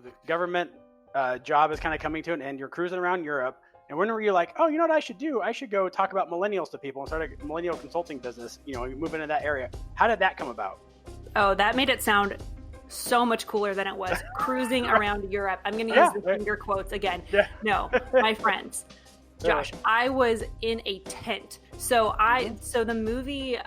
the government job is kind of coming to an end. You're cruising around Europe. And when were you like, oh, you know what I should do? I should go talk about millennials to people and start a millennial consulting business, move into that area. How did that come about? Oh, that made it sound so much cooler than it was. Cruising around Europe. I'm going to use the finger quotes again. Yeah. No, my friends. Josh, I was in a tent. So the movie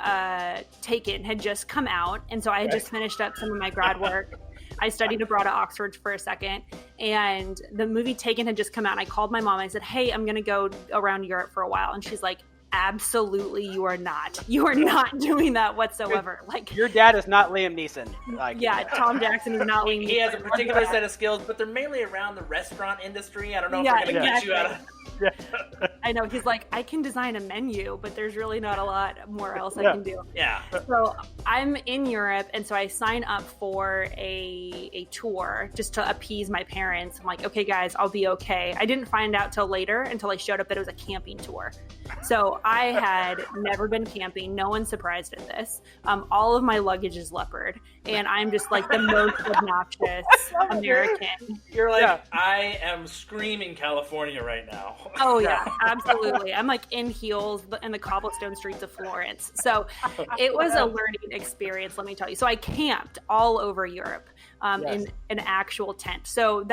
Taken had just come out. And so I had just finished up some of my grad work. I studied abroad at Oxford for a second, and the movie Taken had just come out. And I called my mom. I said, hey, I'm going to go around Europe for a while. And she's like, absolutely, you are not. You are not doing that whatsoever. Like, your dad is not Liam Neeson. Tom Jackson is not Liam Neeson. He has a particular set of skills, but they're mainly around the restaurant industry. I don't know if we're going to get you out of... Yeah. I know. He's like, I can design a menu, but there's really not a lot more else I can do. Yeah. So I'm in Europe, and so I sign up for a tour just to appease my parents. I'm like, okay, guys, I'll be okay. I didn't find out till later, until I showed up, that it was a camping tour. So I had never been camping. No one's surprised at this. All of my luggage is leopard, and I'm just like the most obnoxious American. You're like, I am screaming California right now. Oh yeah, absolutely. I'm like in heels in the cobblestone streets of Florence. So it was a learning experience, let me tell you. So I camped all over Europe in an actual tent. So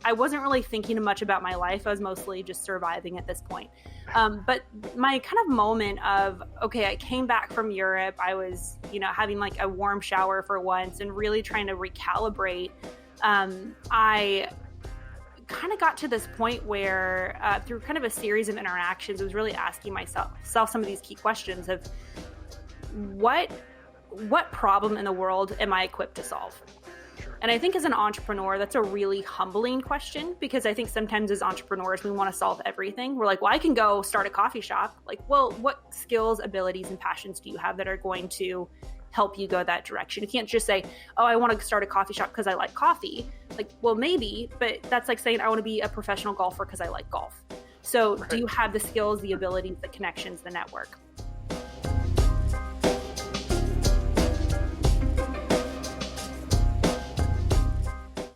I wasn't really thinking much about my life. I was mostly just surviving at this point. But my kind of moment of, okay, I came back from Europe. I was, having like a warm shower for once and really trying to recalibrate. I kind of got to this point where through kind of a series of interactions, I was really asking myself some of these key questions of what problem in the world am I equipped to solve? And I think as an entrepreneur, that's a really humbling question, because I think sometimes as entrepreneurs, we want to solve everything. We're like, well, I can go start a coffee shop. Like, well, what skills, abilities, and passions do you have that are going to help you go that direction? You can't just say, oh, I want to start a coffee shop because I like coffee. Like, well, maybe, but that's like saying I want to be a professional golfer because I like golf. So do you have the skills, the abilities, the connections, the network?